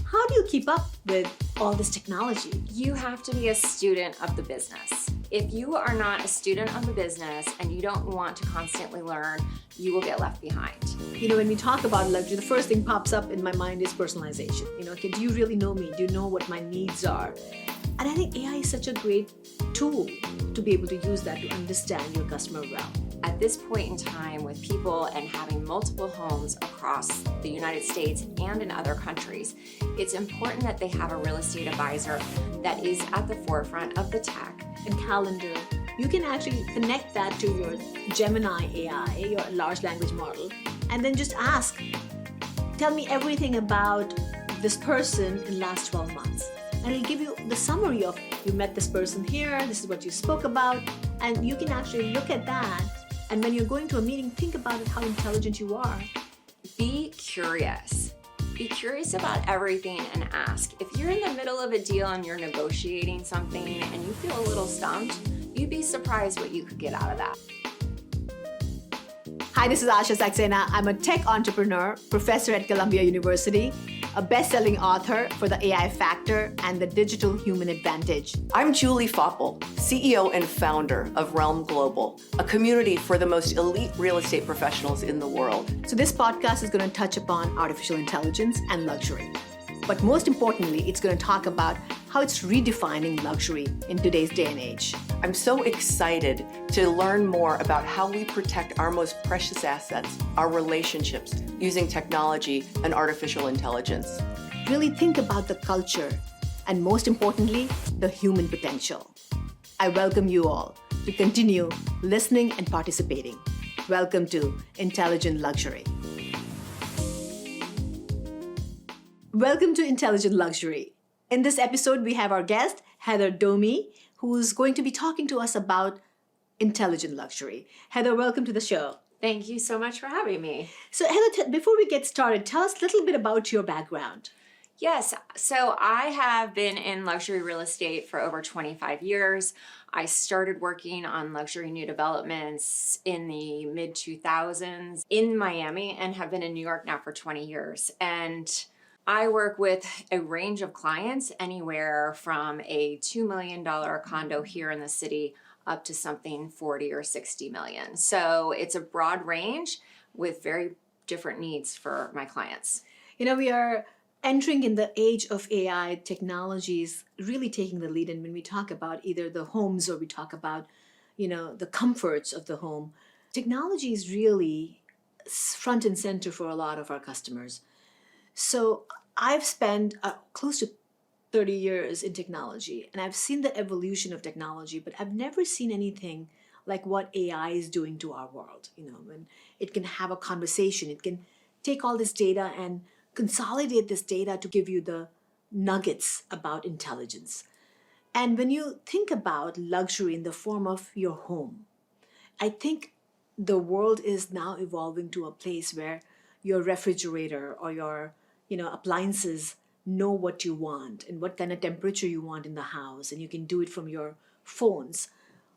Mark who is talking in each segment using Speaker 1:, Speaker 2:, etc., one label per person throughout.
Speaker 1: How do you keep up with all this technology?
Speaker 2: You have to be a student of the business. If you are not a student of the business and you don't want to constantly learn, you will get left behind.
Speaker 1: When we talk about luxury, the first thing pops up in my mind is personalization. Okay, do you really know me? Do you know what my needs are? And I think AI is such a great tool to be able to use that to understand your customer well.
Speaker 2: At this point in time, with people and having multiple homes across the United States and in other countries, it's important that they have a real estate advisor that is at the forefront of the tech.
Speaker 1: And calendar, you can actually connect that to your Gemini AI, your large language model, and then just ask, tell me everything about this person in the last 12 months. And it'll give you the summary of, you met this person here, this is what you spoke about, and you can actually look at that. And when you're going to a meeting, think about it, how intelligent you are.
Speaker 2: Be curious. Be curious about everything and ask. If you're in the middle of a deal and you're negotiating something and you feel a little stumped, you'd be surprised what you could get out of that.
Speaker 1: Hi, this is Asha Saxena. I'm a tech entrepreneur, professor at Columbia University, a best-selling author for The AI Factor and The Digital Human Advantage.
Speaker 3: I'm Julie Faupel, CEO and founder of Realm Global, a community for the most elite real estate professionals in the world.
Speaker 1: So this podcast is going to touch upon artificial intelligence and luxury. But most importantly, it's going to talk about how it's redefining luxury in today's day and age.
Speaker 3: I'm so excited to learn more about how we protect our most precious assets, our relationships, using technology and artificial intelligence.
Speaker 1: Really think about the culture and, most importantly, the human potential. I welcome you all to continue listening and participating. Welcome to Intelligent Luxury. Welcome to Intelligent Luxury. In this episode, we have our guest, Heather Domi, who's going to be talking to us about intelligent luxury. Heather, welcome to the show.
Speaker 2: Thank you so much for having me.
Speaker 1: So Heather, before we get started, tell us a little bit about your background.
Speaker 2: Yes, so I have been in luxury real estate for over 25 years. I started working on luxury new developments in the mid-2000s in Miami and have been in New York now for 20 years. And I work with a range of clients, anywhere from a $2 million condo here in the city up to something 40 or 60 million. So it's a broad range with very different needs for my clients.
Speaker 1: We are entering in the age of AI, technologies really taking the lead. And when we talk about either the homes or we talk about, the comforts of the home, technology is really front and center for a lot of our customers. So I've spent close to 30 years in technology, and I've seen the evolution of technology, but I've never seen anything like what AI is doing to our world. When it can have a conversation, it can take all this data and consolidate this data to give you the nuggets about intelligence. And when you think about luxury in the form of your home, I think the world is now evolving to a place where your refrigerator or your appliances know what you want and what kind of temperature you want in the house, and you can do it from your phones.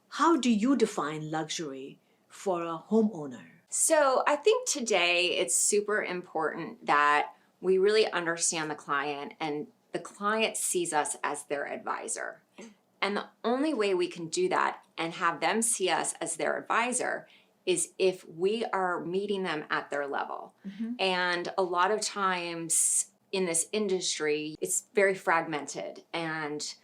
Speaker 1: How do you define luxury for a homeowner?
Speaker 2: So I think today it's super important that we really understand the client and the client sees us as their advisor. And the only way we can do that and have them see us as their advisor is if we are meeting them at their level. Mm-hmm. And a lot of times in this industry, it's very fragmented. And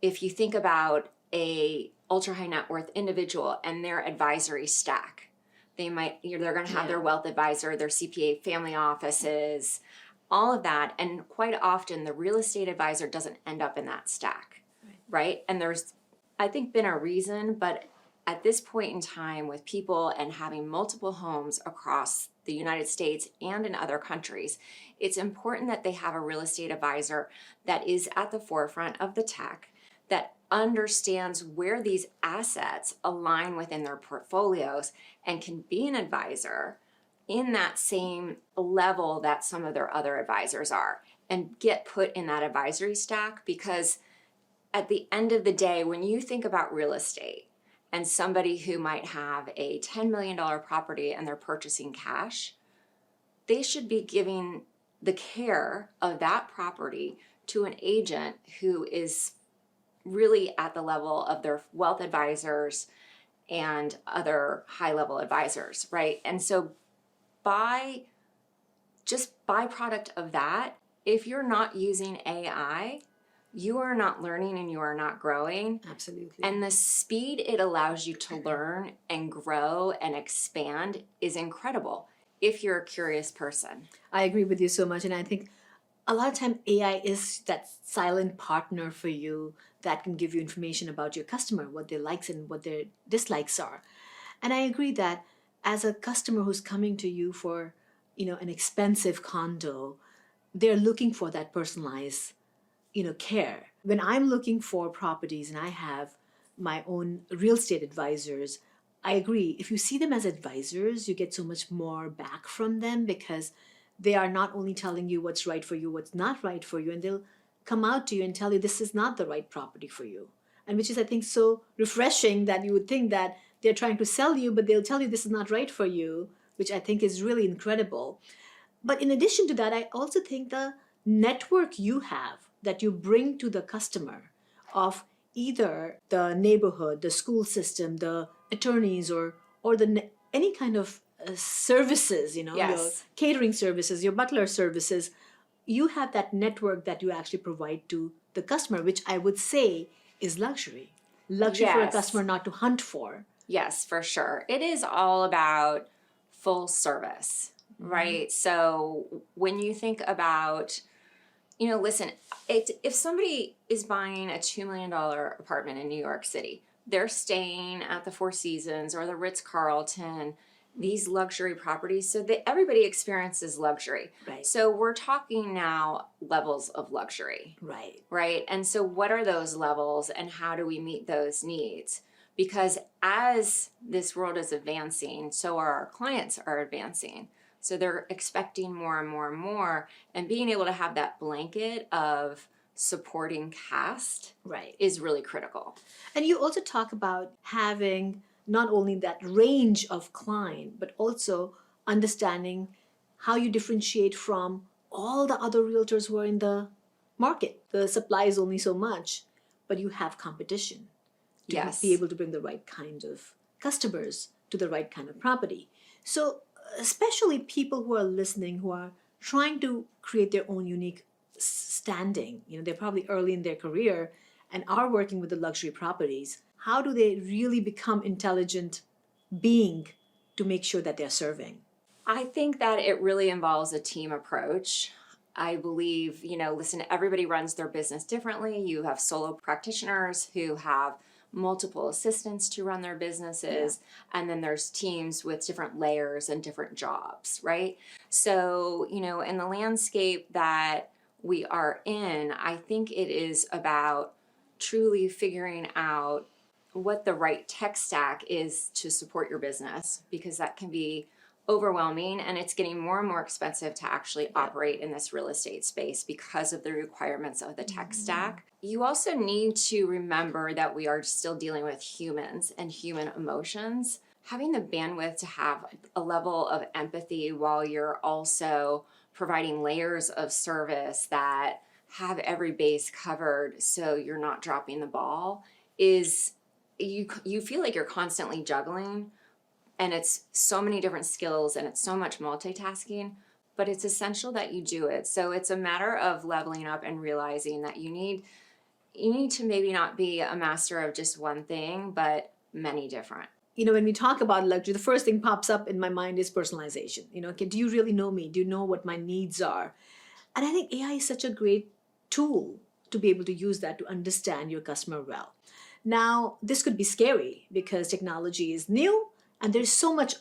Speaker 2: if you think about a ultra high net worth individual and their advisory stack, they're going to have their wealth advisor, their CPA family offices, all of that. And quite often the real estate advisor doesn't end up in that stack, right? And there's, I think, been a reason, but at this point in time, with people and having multiple homes across the United States and in other countries, it's important that they have a real estate advisor that is at the forefront of the tech, that understands where these assets align within their portfolios and can be an advisor in that same level that some of their other advisors are, and get put in that advisory stack. Because at the end of the day, when you think about real estate, and somebody who might have a $10 million property and they're purchasing cash, they should be giving the care of that property to an agent who is really at the level of their wealth advisors and other high level advisors, right? And so by just byproduct of that, if you're not using AI, you are not learning and you are not growing.
Speaker 1: Absolutely.
Speaker 2: And the speed it allows you to learn and grow and expand is incredible if you're a curious person.
Speaker 1: I agree with you so much. And I think a lot of time AI is that silent partner for you that can give you information about your customer, what their likes and what their dislikes are. And I agree that as a customer who's coming to you for, an expensive condo, they're looking for that personalized, care. When I'm looking for properties and I have my own real estate advisors, I agree. If you see them as advisors, you get so much more back from them because they are not only telling you what's right for you, what's not right for you, and they'll come out to you and tell you this is not the right property for you. And which is, I think, so refreshing that you would think that they're trying to sell you, but they'll tell you this is not right for you, which I think is really incredible. But in addition to that, I also think the network you have that you bring to the customer of either the neighborhood, the school system, the attorneys, or any kind of services, your
Speaker 2: Yes.
Speaker 1: catering services, your butler services, you have that network that you actually provide to the customer, which I would say is luxury. Luxury for a
Speaker 2: Yes.
Speaker 1: customer not to hunt for.
Speaker 2: Yes, for sure. It is all about full service, right? So when you think about, listen, if somebody is buying a $2 million apartment in New York City, they're staying at the Four Seasons or the Ritz-Carlton, these luxury properties, so that everybody experiences luxury.
Speaker 1: Right.
Speaker 2: So we're talking now levels of luxury.
Speaker 1: Right.
Speaker 2: Right? And so what are those levels and how do we meet those needs? Because as this world is advancing, so are our clients are advancing. So they're expecting more and more and more, and being able to have that blanket of supporting cast
Speaker 1: Right.
Speaker 2: is really critical.
Speaker 1: And you also talk about having not only that range of client, but also understanding how you differentiate from all the other realtors who are in the market. The supply is only so much, but you have competition to
Speaker 2: Yes.
Speaker 1: be able to bring the right kind of customers to the right kind of property. So, especially people who are listening, who are trying to create their own unique standing, they're probably early in their career and are working with the luxury properties. How do they really become intelligent being to make sure that they're serving?
Speaker 2: I think that it really involves a team approach. I believe, listen, everybody runs their business differently. You have solo practitioners who have multiple assistants to run their businesses, and then there's teams with different layers and different jobs, right? So, in the landscape that we are in, I think it is about truly figuring out what the right tech stack is to support your business, because that can be overwhelming and it's getting more and more expensive to actually operate in this real estate space because of the requirements of the tech stack. You also need to remember that we are still dealing with humans and human emotions. Having the bandwidth to have a level of empathy while you're also providing layers of service that have every base covered so you're not dropping the ball is you feel like you're constantly juggling, and it's so many different skills and it's so much multitasking, but it's essential that you do it. So it's a matter of leveling up and realizing that you need to maybe not be a master of just one thing, but many different.
Speaker 1: When we talk about luxury, the first thing pops up in my mind is personalization. Okay, do you really know me? Do you know what my needs are? And I think AI is such a great tool to be able to use that to understand your customer well. Now, this could be scary because technology is new and there's so much,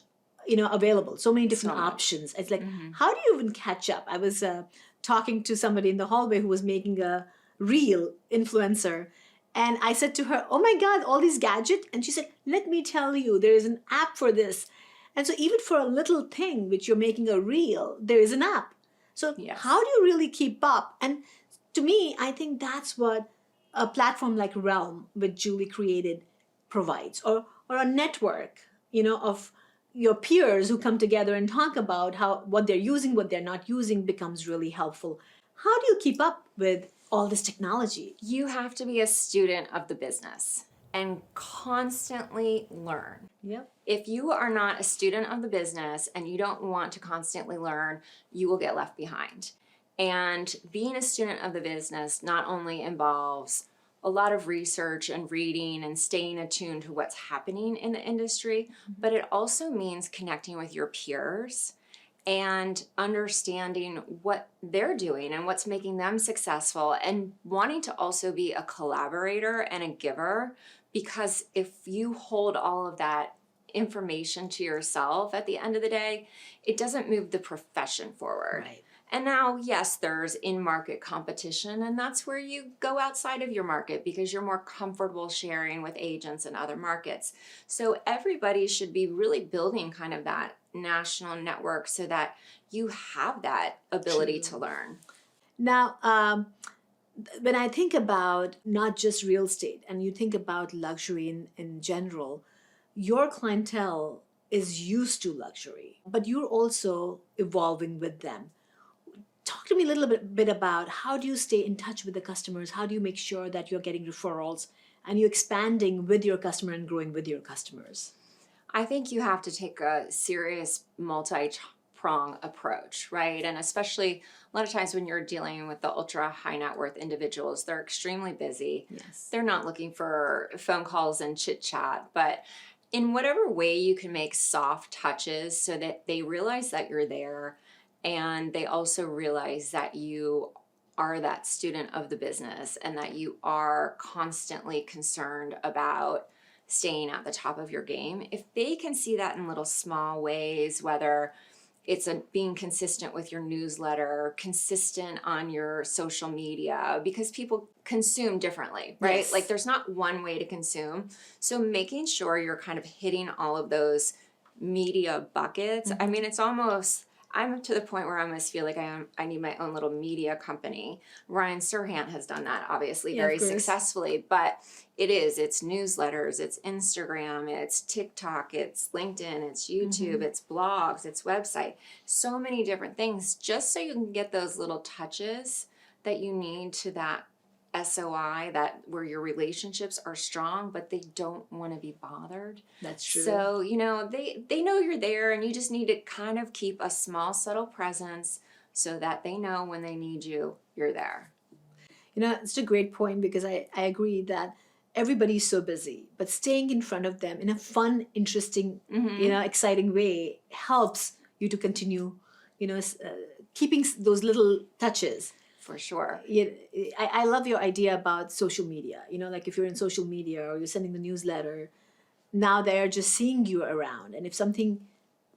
Speaker 1: available, so many different
Speaker 2: So much.
Speaker 1: options. It's like, how do you even catch up? I was talking to somebody in the hallway who was making a reel influencer. And I said to her, oh my God, all these gadgets. And she said, let me tell you, there is an app for this. And so even for a little thing, which you're making a reel, there is an app. So
Speaker 2: Yes.
Speaker 1: how do you really keep up? And to me, I think that's what a platform like Realm, which Julie created, provides, or a network, of your peers who come together and talk about how what they're using, what they're not using becomes really helpful. How do you keep up with all this technology?
Speaker 2: You have to be a student of the business and constantly learn.
Speaker 1: Yep.
Speaker 2: If you are not a student of the business and you don't want to constantly learn, you will get left behind. And being a student of the business not only involves a lot of research and reading and staying attuned to what's happening in the industry, but it also means connecting with your peers and understanding what they're doing and what's making them successful, and wanting to also be a collaborator and a giver, because if you hold all of that information to yourself at the end of the day, it doesn't move the profession forward.
Speaker 1: Right.
Speaker 2: And now, yes, there's in-market competition, and that's where you go outside of your market because you're more comfortable sharing with agents in other markets. So everybody should be really building kind of that national network so that you have that ability to learn.
Speaker 1: Now, when I think about not just real estate and you think about luxury in general, your clientele is used to luxury, but you're also evolving with them. Talk to me a little bit about how do you stay in touch with the customers? How do you make sure that you're getting referrals and you're expanding with your customer and growing with your customers?
Speaker 2: I think you have to take a serious multi-prong approach, right? And especially a lot of times when you're dealing with the ultra high net worth individuals, they're extremely busy.
Speaker 1: Yes.
Speaker 2: They're not looking for phone calls and chit chat, but in whatever way you can make soft touches so that they realize that you're there, and they also realize that you are that student of the business and that you are constantly concerned about staying at the top of your game. If they can see that in little small ways, whether it's being consistent with your newsletter, consistent on your social media, because people consume differently, right?
Speaker 1: Yes.
Speaker 2: Like there's not one way to consume. So making sure you're kind of hitting all of those media buckets. I mean, it's almost, I'm to the point where I almost feel like I need my own little media company. Ryan Serhant has done that, obviously, very successfully, but it's newsletters, it's Instagram, it's TikTok, it's LinkedIn, it's YouTube, it's blogs, it's website, so many different things, just so you can get those little touches that you need to that SOI, that where your relationships are strong, but they don't want to be bothered.
Speaker 1: That's true.
Speaker 2: So, they know you're there, and you just need to kind of keep a small, subtle presence so that they know when they need you, you're there.
Speaker 1: It's a great point, because I agree that everybody's so busy, but staying in front of them in a fun, interesting, exciting way helps you to continue, keeping those little touches.
Speaker 2: For sure.
Speaker 1: I love your idea about social media. Like if you're in social media or you're sending the newsletter, now they're just seeing you around. And if something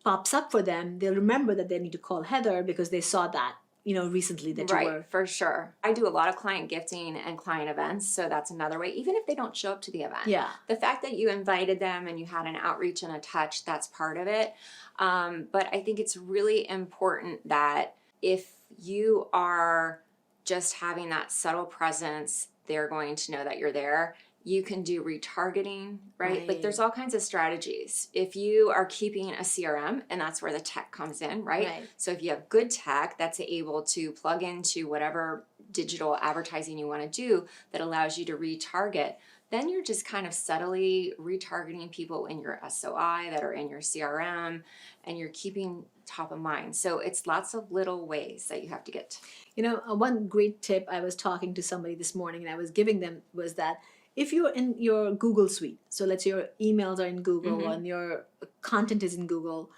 Speaker 1: pops up for them, they'll remember that they need to call Heather because they saw that, recently that you were.
Speaker 2: Right, for sure. I do a lot of client gifting and client events, so that's another way, even if they don't show up to the event.
Speaker 1: Yeah.
Speaker 2: The fact that you invited them and you had an outreach and a touch, that's part of it. But I think it's really important that if you are just having that subtle presence, they're going to know that you're there. You can do retargeting, right? Like there's all kinds of strategies. If you are keeping a CRM, and that's where the tech comes in, right? So if you have good tech that's able to plug into whatever digital advertising you want to do that allows you to retarget, then you're just kind of subtly retargeting people in your SOI that are in your CRM, and you're keeping top of mind. So it's lots of little ways that you have to get.
Speaker 1: One great tip I was talking to somebody this morning and I was giving them was that if you're in your Google suite, so let's say your emails are in Google and your content is in Google,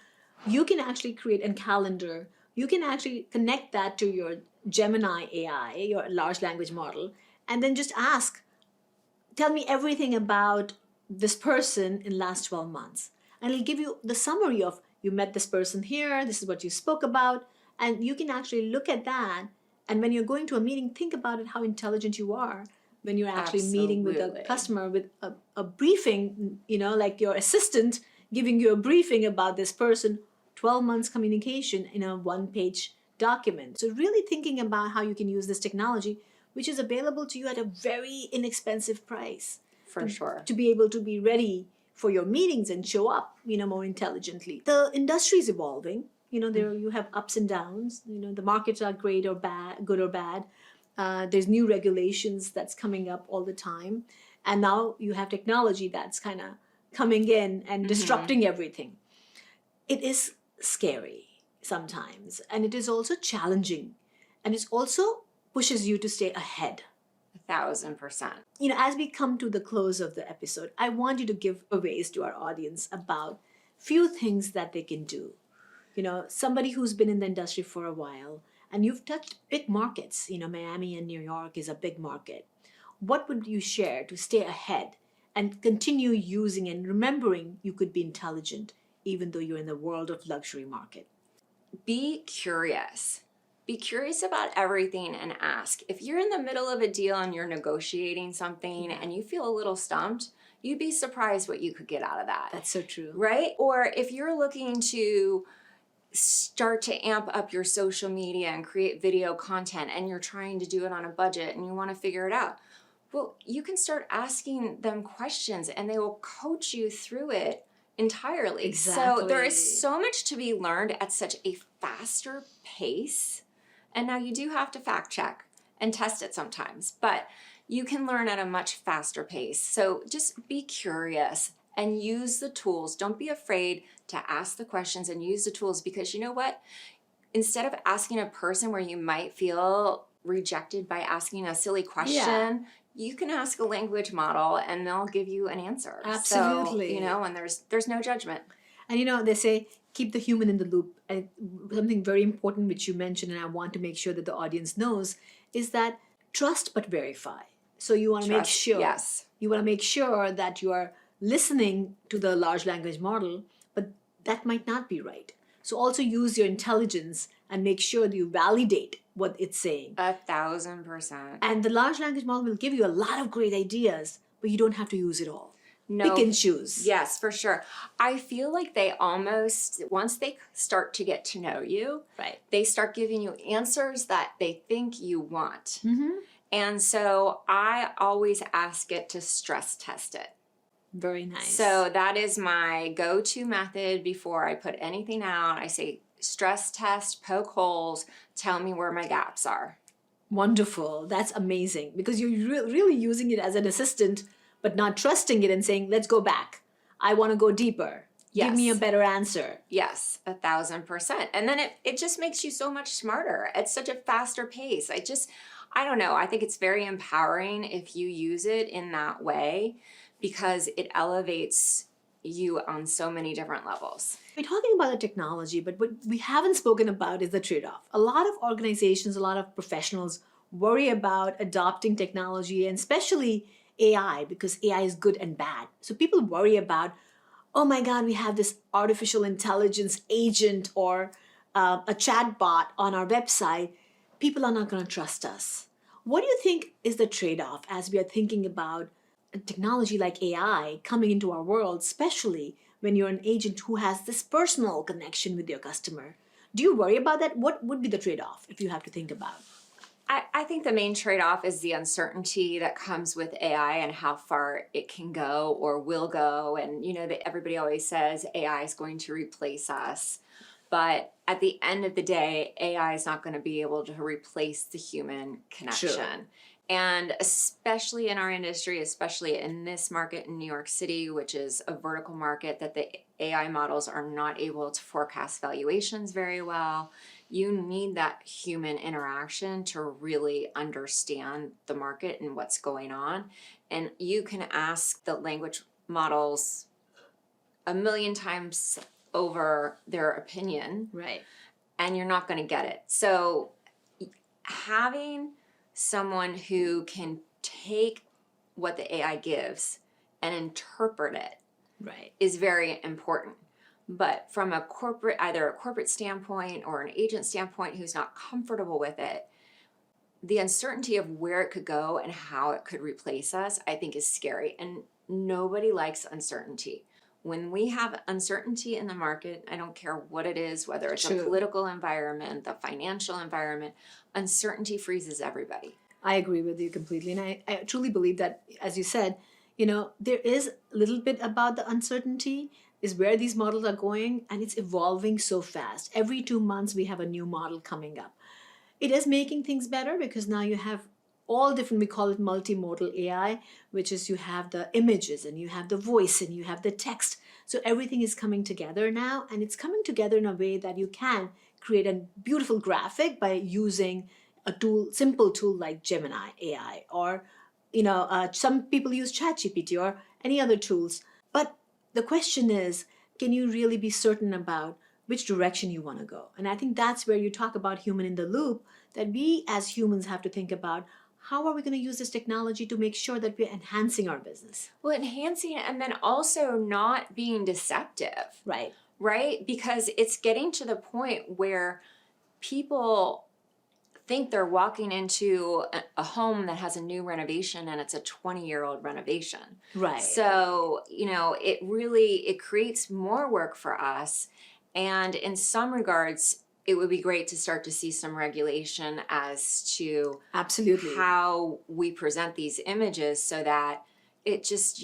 Speaker 1: you can actually create a calendar. You can actually connect that to your Gemini AI, your large language model, and then just ask, tell me everything about this person in the last 12 months. And it'll give you the summary of, you met this person here, this is what you spoke about, and you can actually look at that. And when you're going to a meeting, think about it, how intelligent you are when you're actually meeting with a customer with a briefing, like your assistant giving you a briefing about this person, 12 months communication in a one-page document. So really thinking about how you can use this technology, which is available to you at a very inexpensive price.
Speaker 2: For sure.
Speaker 1: To be able to be ready for your meetings and show up, more intelligently. The industry is evolving. There you have ups and downs. The markets are great or bad, good or bad. There's new regulations that's coming up all the time. And now you have technology that's kind of coming in and disrupting everything. It is scary sometimes, and it is also challenging, and it also pushes you to stay ahead.
Speaker 2: 1,000%.
Speaker 1: As we come to the close of the episode, I want you to give aways to our audience about few things that they can do. Somebody who's been in the industry for a while, and you've touched big markets. Miami and New York is a big market. What would you share to stay ahead and continue using and remembering you could be intelligent even though you're in the world of luxury market?
Speaker 2: Be curious. Be curious about everything and ask. If you're in the middle of a deal and you're negotiating something and you feel a little stumped, you'd be surprised what you could get out of that.
Speaker 1: That's so true.
Speaker 2: Right? Or if you're looking to start to amp up your social media and create video content and you're trying to do it on a budget and you want to figure it out, well, you can start asking them questions and they will coach you through it entirely.
Speaker 1: Exactly.
Speaker 2: So there is so much to be learned at such a faster pace. And now you do have to fact check and test it sometimes, but you can learn at a much faster pace. So just be curious and use the tools. Don't be afraid to ask the questions and use the tools, because you know what? Instead of asking a person where you might feel rejected by asking a silly question, you can ask a language model and they'll give you an answer.
Speaker 1: Absolutely.
Speaker 2: So, and there's no judgment.
Speaker 1: And they say keep the human in the loop. And something very important which you mentioned, and I want to make sure that the audience knows, is that trust but verify. So you want to make sure.
Speaker 2: Yes.
Speaker 1: You want to make sure that you are listening to the large language model, but that might not be right. So also use your intelligence and make sure that you validate what it's saying.
Speaker 2: 1,000%.
Speaker 1: And the large language model will give you a lot of great ideas, but you don't have to use it all.
Speaker 2: No.
Speaker 1: Pick and choose.
Speaker 2: Yes, for sure. I feel like they almost, once they start to get to know you,
Speaker 1: Right.
Speaker 2: they start giving you answers that they think you want.
Speaker 1: Mm-hmm.
Speaker 2: And so I always ask it to stress test it.
Speaker 1: Very nice.
Speaker 2: So that is my go-to method before I put anything out. I say, stress test, poke holes, tell me where my gaps are.
Speaker 1: Wonderful. That's amazing, because you're really using it as an assistant, but not trusting it and saying, let's go back. I want to go deeper.
Speaker 2: Yes.
Speaker 1: Give me a better answer.
Speaker 2: Yes, 1,000%. And then it just makes you so much smarter at such a faster pace. I don't know. I think it's very empowering if you use it in that way, because it elevates you on so many different levels.
Speaker 1: We're talking about the technology, but what we haven't spoken about is the trade-off. A lot of organizations, a lot of professionals worry about adopting technology, and especially AI, because AI is good and bad. So people worry about, oh my God, we have this artificial intelligence agent or a chat bot on our website. People are not going to trust us. What do you think is the trade-off as we are thinking about technology like AI coming into our world, especially when you're an agent who has this personal connection with your customer? Do you worry about that? What would be the trade-off if you have to think about?
Speaker 2: I think the main trade-off is the uncertainty that comes with AI and how far it can go or will go. And that everybody always says AI is going to replace us. But at the end of the day, AI is not going to be able to replace the human connection.
Speaker 1: True.
Speaker 2: And especially in our industry, especially in this market in New York City, which is a vertical market that the AI models are not able to forecast valuations very well, you need that human interaction to really understand the market and what's going on. And you can ask the language models a million times over their opinion,
Speaker 1: Right.
Speaker 2: and you're not going to get it. So having someone who can take what the AI gives and interpret it
Speaker 1: Right.
Speaker 2: is very important. But from either a corporate standpoint or an agent standpoint who's not comfortable with it, the uncertainty of where it could go and how it could replace us, I think, is scary. And nobody likes uncertainty. When we have uncertainty in the market, I don't care what it is, whether it's
Speaker 1: True.
Speaker 2: a political environment, the financial environment, uncertainty freezes everybody.
Speaker 1: I agree with you completely. And I truly believe that, as you said, there is a little bit about the uncertainty is where these models are going, and it's evolving so fast. Every 2 months, we have a new model coming up. It is making things better because now you have all different, we call it multimodal AI, which is you have the images and you have the voice and you have the text. So everything is coming together now, and it's coming together in a way that you can create a beautiful graphic by using a simple tool like Gemini AI, or some people use ChatGPT or any other tools. But the question is, can you really be certain about which direction you want to go? And I think that's where you talk about human in the loop, that we as humans have to think about how are we going to use this technology to make sure that we're enhancing our business.
Speaker 2: Well, enhancing it, and then also not being deceptive.
Speaker 1: Right.
Speaker 2: Right? Because it's getting to the point where people think they're walking into a home that has a new renovation and it's a 20-year-old renovation.
Speaker 1: Right.
Speaker 2: So, it creates more work for us. And in some regards, it would be great to start to see some regulation as to
Speaker 1: absolutely
Speaker 2: how we present these images, so that it just,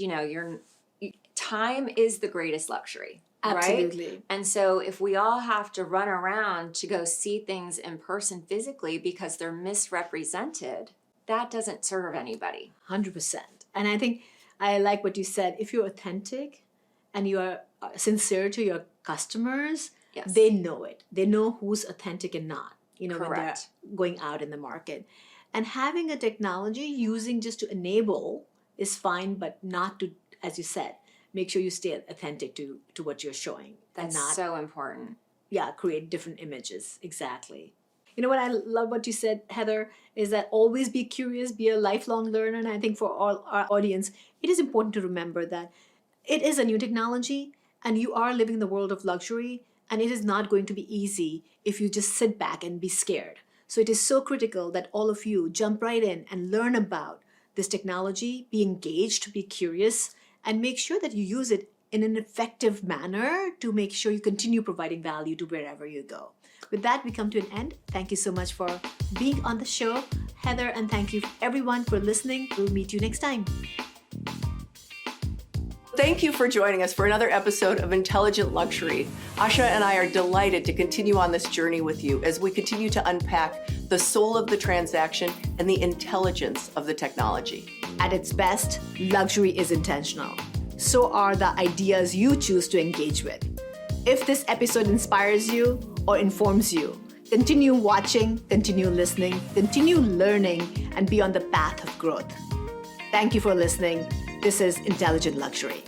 Speaker 2: time is the greatest luxury.
Speaker 1: Absolutely.
Speaker 2: Right? And so if we all have to run around to go see things in person physically because they're misrepresented, that doesn't serve anybody.
Speaker 1: 100%. And I think I like what you said. If you're authentic and you are sincere to your customers,
Speaker 2: yes,
Speaker 1: they know it. They know who's authentic and not, when they're
Speaker 2: correct,
Speaker 1: going out in the market. And having a technology using just to enable is fine, but not to, as you said, make sure you stay authentic to what you're showing.
Speaker 2: That's
Speaker 1: and not,
Speaker 2: so important.
Speaker 1: Yeah, create different images. Exactly. What I love what you said, Heather, is that always be curious, be a lifelong learner. And I think for all our audience, it is important to remember that it is a new technology and you are living in the world of luxury, and it is not going to be easy if you just sit back and be scared. So it is so critical that all of you jump right in and learn about this technology, be engaged, be curious, and make sure that you use it in an effective manner to make sure you continue providing value to wherever you go. With that, we come to an end. Thank you so much for being on the show, Heather, and thank you everyone for listening. We'll meet you next time.
Speaker 3: Thank you for joining us for another episode of Intelligent Luxury. Asha and I are delighted to continue on this journey with you as we continue to unpack the soul of the transaction and the intelligence of the technology.
Speaker 1: At its best, luxury is intentional. So are the ideas you choose to engage with. If this episode inspires you or informs you, continue watching, continue listening, continue learning, and be on the path of growth. Thank you for listening. This is Intelligent Luxury.